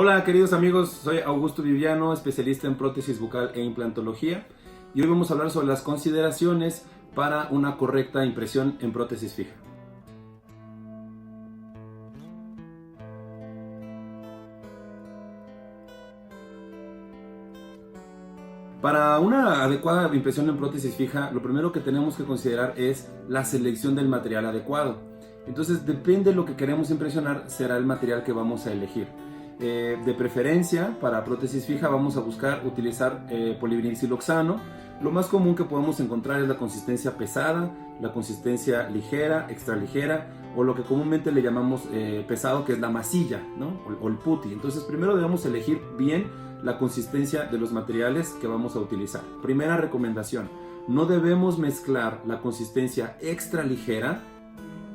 Hola queridos amigos, soy Augusto Viviano, especialista en prótesis bucal e implantología, y hoy vamos a hablar sobre las consideraciones para una correcta impresión en prótesis fija. Para una adecuada impresión en prótesis fija, lo primero que tenemos que considerar es la selección del material adecuado. Entonces, depende de lo que queremos impresionar, será el material que vamos a elegir. De preferencia, para prótesis fija vamos a buscar utilizar polivinilsiloxano. Lo más común que podemos encontrar es la consistencia pesada, la consistencia ligera, extra ligera, o lo que comúnmente le llamamos pesado, que es la masilla, ¿no? O el putty. Entonces, primero debemos elegir bien la consistencia de los materiales que vamos a utilizar. Primera recomendación: no debemos mezclar la consistencia extra ligera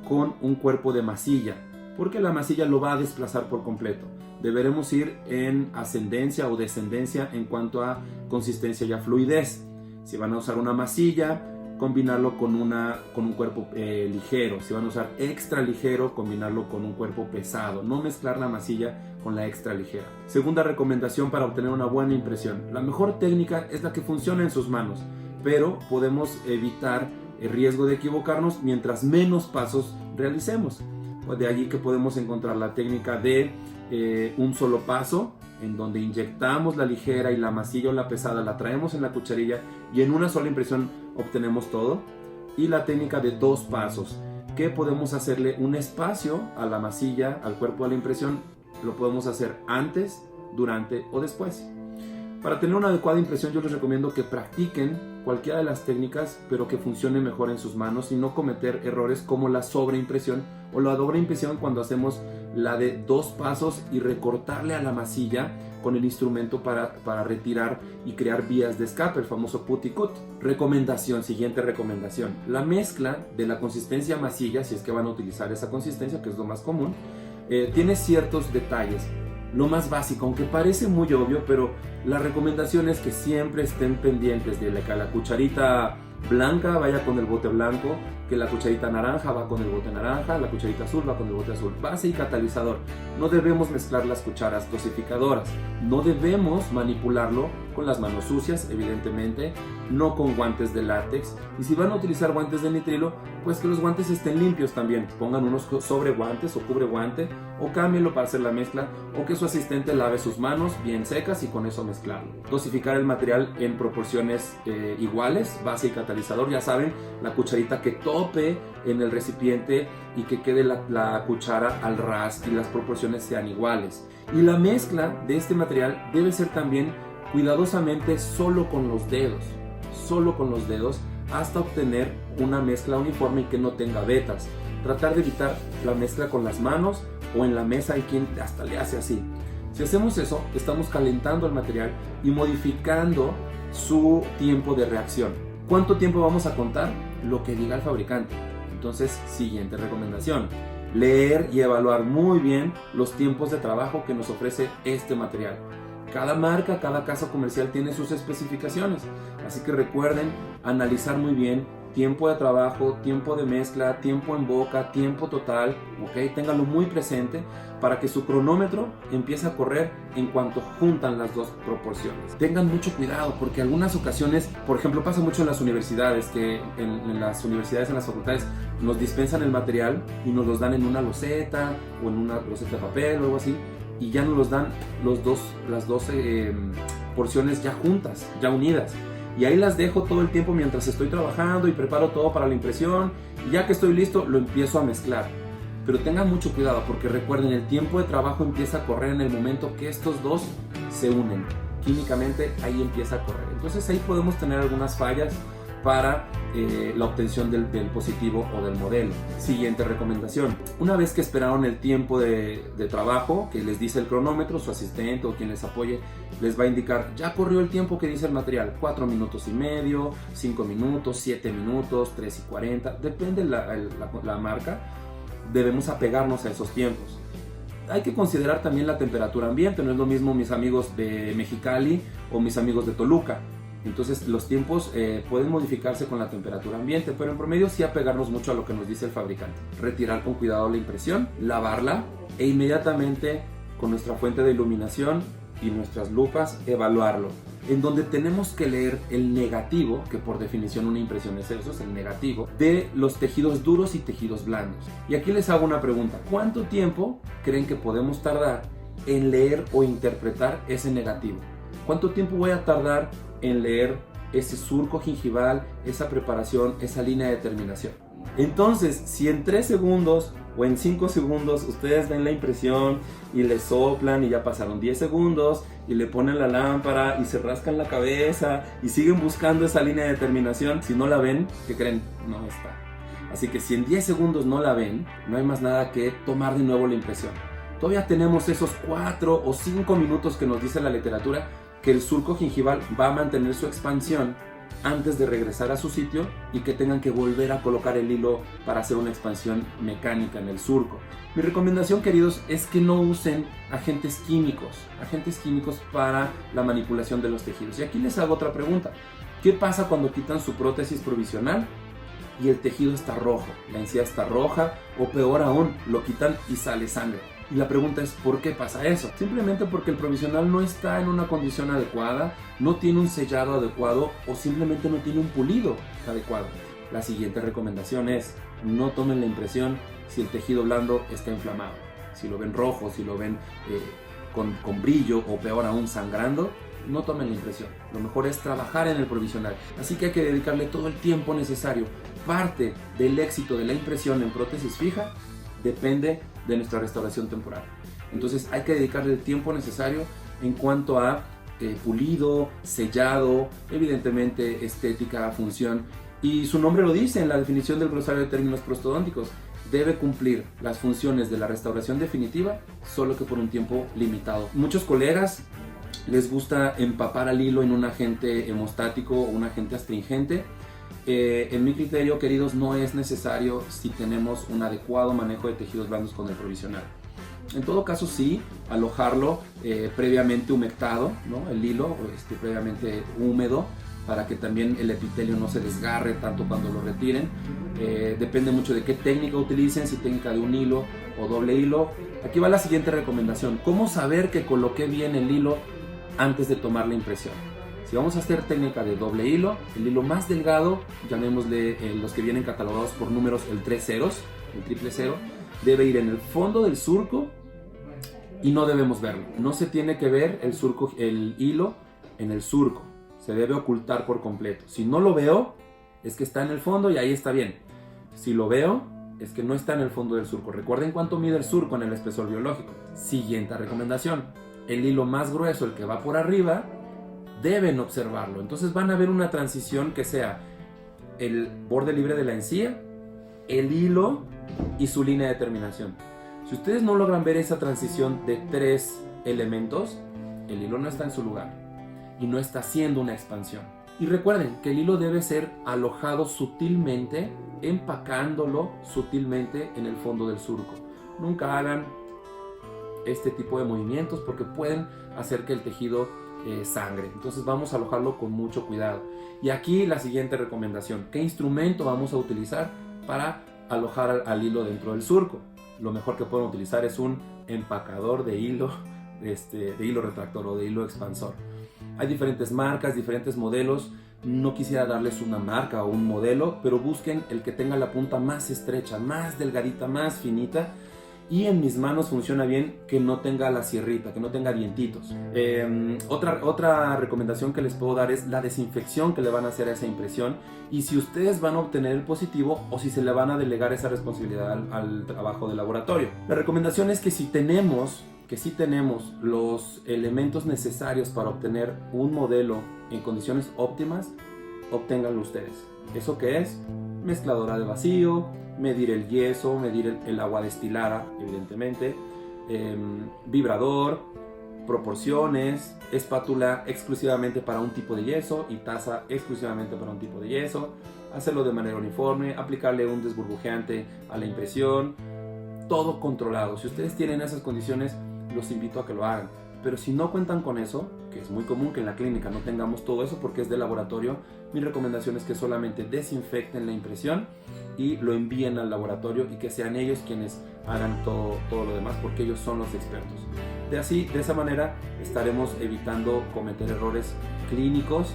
con un cuerpo de masilla, porque la masilla lo va a desplazar por completo. Deberemos ir en ascendencia o descendencia en cuanto a consistencia y a fluidez. Si van a usar una masilla, combinarlo con un cuerpo ligero. Si van a usar extra ligero, combinarlo con un cuerpo pesado. No mezclar la masilla con la extra ligera. Segunda recomendación para obtener una buena impresión: la mejor técnica es la que funciona en sus manos, pero podemos evitar el riesgo de equivocarnos mientras menos pasos realicemos. De allí que podemos encontrar la técnica de un solo paso, en donde inyectamos la ligera y la masilla o la pesada la traemos en la cucharilla y en una sola impresión obtenemos todo. Y la técnica de dos pasos, que podemos hacerle un espacio a la masilla, al cuerpo de la impresión. Lo podemos hacer antes, durante o después. Para tener una adecuada impresión, yo les recomiendo que practiquen cualquiera de las técnicas, pero que funcione mejor en sus manos, y no cometer errores como la sobreimpresión o la doble impresión, cuando hacemos la de dos pasos y recortarle a la masilla con el instrumento para retirar y crear vías de escape, el famoso putty cut. Siguiente recomendación: la mezcla de la consistencia masilla, si es que van a utilizar esa consistencia, que es lo más común, tiene ciertos detalles. Lo más básico, aunque parece muy obvio, pero la recomendación es que siempre estén pendientes de que la cucharita blanca vaya con el bote blanco, que la cucharita naranja va con el bote naranja, la cucharita azul va con el bote azul. Base y catalizador: no debemos mezclar las cucharas dosificadoras, no debemos manipularlo con las manos sucias, evidentemente, no con guantes de látex, y si van a utilizar guantes de nitrilo, pues que los guantes estén limpios también. Pongan unos sobre guantes o cubre guante, o cámbienlo para hacer la mezcla, o que su asistente lave sus manos bien secas y con eso mezclarlo. Dosificar el material en proporciones iguales, base y catalizador. Ya saben, la cucharita que tope en el recipiente y que quede la cuchara al ras y las proporciones sean iguales. Y la mezcla de este material debe ser también cuidadosamente solo con los dedos, hasta obtener una mezcla uniforme y que no tenga vetas. Tratar de evitar la mezcla con las manos o en la mesa. Hay quien hasta le hace así. Si hacemos eso, estamos calentando el material y modificando su tiempo de reacción. ¿Cuánto tiempo vamos a contar? Lo que diga el fabricante. Entonces, siguiente recomendación: leer y evaluar muy bien los tiempos de trabajo que nos ofrece este material. Cada marca, cada casa comercial tiene sus especificaciones, así que recuerden analizar muy bien tiempo de trabajo, tiempo de mezcla, tiempo en boca, tiempo total, ¿ok? Ténganlo muy presente para que su cronómetro empiece a correr en cuanto juntan las dos proporciones. Tengan mucho cuidado, porque en algunas ocasiones, por ejemplo, pasa mucho en las universidades, que en las facultades, nos dispensan el material y nos los dan en una loseta o en una loseta de papel o algo así, y ya nos los dan las dos porciones ya juntas, ya unidas. Y ahí las dejo todo el tiempo mientras estoy trabajando y preparo todo para la impresión, y ya que estoy listo lo empiezo a mezclar. Pero tengan mucho cuidado, porque recuerden, el tiempo de trabajo empieza a correr en el momento que estos dos se unen. Químicamente ahí empieza a correr. Entonces ahí podemos tener algunas fallas para la obtención del positivo o del modelo. Siguiente recomendación: una vez que esperaron el tiempo de trabajo que les dice el cronómetro, su asistente o quien les apoye les va a indicar: ya corrió el tiempo que dice el material, 4 minutos y medio, 5 minutos, 7 minutos, 3 y 40, depende la marca. Debemos apegarnos a esos tiempos. Hay que considerar también la temperatura ambiente. No es lo mismo mis amigos de Mexicali o mis amigos de Toluca. Entonces los tiempos pueden modificarse con la temperatura ambiente, pero en promedio sí apegarnos mucho a lo que nos dice el fabricante. Retirar con cuidado la impresión, lavarla e inmediatamente con nuestra fuente de iluminación y nuestras lupas evaluarlo, en donde tenemos que leer el negativo, que por definición una impresión es eso, es el negativo, de los tejidos duros y tejidos blandos. Y aquí les hago una pregunta: ¿cuánto tiempo creen que podemos tardar en leer o interpretar ese negativo? ¿Cuánto tiempo voy a tardar en leer ese surco gingival, esa preparación, esa línea de terminación? Entonces, si en 3 segundos o en 5 segundos ustedes ven la impresión y le soplan y ya pasaron 10 segundos y le ponen la lámpara y se rascan la cabeza y siguen buscando esa línea de terminación, si no la ven, ¿qué creen? No está. Así que si en 10 segundos no la ven, no hay más nada que tomar de nuevo la impresión. Todavía tenemos esos 4 o 5 minutos que nos dice la literatura que el surco gingival va a mantener su expansión antes de regresar a su sitio y que tengan que volver a colocar el hilo para hacer una expansión mecánica en el surco. Mi recomendación, queridos, es que no usen agentes químicos para la manipulación de los tejidos. Y aquí les hago otra pregunta: ¿qué pasa cuando quitan su prótesis provisional y el tejido está rojo, la encía está roja, o peor aún, lo quitan y sale sangre? Y la pregunta es: ¿por qué pasa eso? Simplemente porque el provisional no está en una condición adecuada, no tiene un sellado adecuado o simplemente no tiene un pulido adecuado. La siguiente recomendación es: no tomen la impresión si el tejido blando está inflamado. Si lo ven rojo, si lo ven con brillo o peor aún sangrando, no tomen la impresión. Lo mejor es trabajar en el provisional. Así que hay que dedicarle todo el tiempo necesario. Parte del éxito de la impresión en prótesis fija depende de nuestra restauración temporal. Entonces hay que dedicarle el tiempo necesario en cuanto a pulido, sellado, evidentemente estética, función, y su nombre lo dice en la definición del glosario de términos prostodónticos: debe cumplir las funciones de la restauración definitiva, solo que por un tiempo limitado. Muchos colegas les gusta empapar al hilo en un agente hemostático o un agente astringente. En mi criterio, queridos, no es necesario si tenemos un adecuado manejo de tejidos blandos con el provisional. En todo caso, sí, alojarlo previamente humectado, ¿no? El hilo previamente húmedo, para que también el epitelio no se desgarre tanto cuando lo retiren. Depende mucho de qué técnica utilicen, si técnica de un hilo o doble hilo. Aquí va la siguiente recomendación: ¿cómo saber que coloqué bien el hilo antes de tomar la impresión? Si vamos a hacer técnica de doble hilo, el hilo más delgado, llamémosle los que vienen catalogados por números, el 3 ceros, el triple cero, debe ir en el fondo del surco y no debemos verlo. No se tiene que ver el hilo en el surco, se debe ocultar por completo. Si no lo veo, es que está en el fondo y ahí está bien. Si lo veo, es que no está en el fondo del surco. Recuerden cuánto mide el surco en el espesor biológico. Siguiente recomendación: el hilo más grueso, el que va por arriba, deben observarlo. Entonces van a ver una transición que sea el borde libre de la encía, el hilo y su línea de terminación. Si ustedes no logran ver esa transición de 3 elementos, el hilo no está en su lugar y no está haciendo una expansión. Y recuerden que el hilo debe ser alojado sutilmente, empacándolo sutilmente en el fondo del surco. Nunca hagan este tipo de movimientos porque pueden hacer que el tejido sangre. Entonces vamos a alojarlo con mucho cuidado. Y aquí la siguiente recomendación: ¿qué instrumento vamos a utilizar para alojar al hilo dentro del surco? Lo mejor que pueden utilizar es un empacador de hilo retractor o de hilo expansor. Hay diferentes marcas, diferentes modelos. No quisiera darles una marca o un modelo, pero busquen el que tenga la punta más estrecha, más delgadita, más finita. Y en mis manos funciona bien que no tenga la sierrita, que no tenga dientitos. Otra recomendación que les puedo dar es la desinfección que le van a hacer a esa impresión, y si ustedes van a obtener el positivo o si se le van a delegar esa responsabilidad al trabajo de laboratorio. La recomendación es que si tenemos los elementos necesarios para obtener un modelo en condiciones óptimas, obténganlo ustedes. ¿Eso qué es? Mezcladora de vacío, medir el yeso, medir el agua destilada, evidentemente, vibrador, proporciones, espátula exclusivamente para un tipo de yeso y taza exclusivamente para un tipo de yeso, hacerlo de manera uniforme, aplicarle un desburbujeante a la impresión, todo controlado. Si ustedes tienen esas condiciones, los invito a que lo hagan. Pero si no cuentan con eso, que es muy común que en la clínica no tengamos todo eso porque es de laboratorio, mi recomendación es que solamente desinfecten la impresión y lo envíen al laboratorio y que sean ellos quienes hagan todo lo demás, porque ellos son los expertos. De esa manera estaremos evitando cometer errores clínicos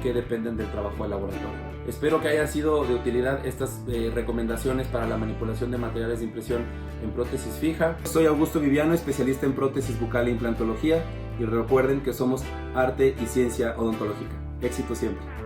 que dependen del trabajo de laboratorio. Espero que haya sido de utilidad estas recomendaciones para la manipulación de materiales de impresión en prótesis fija. Soy Augusto Viviano, especialista en prótesis bucal e implantología, y recuerden que somos arte y ciencia odontológica. Éxito siempre.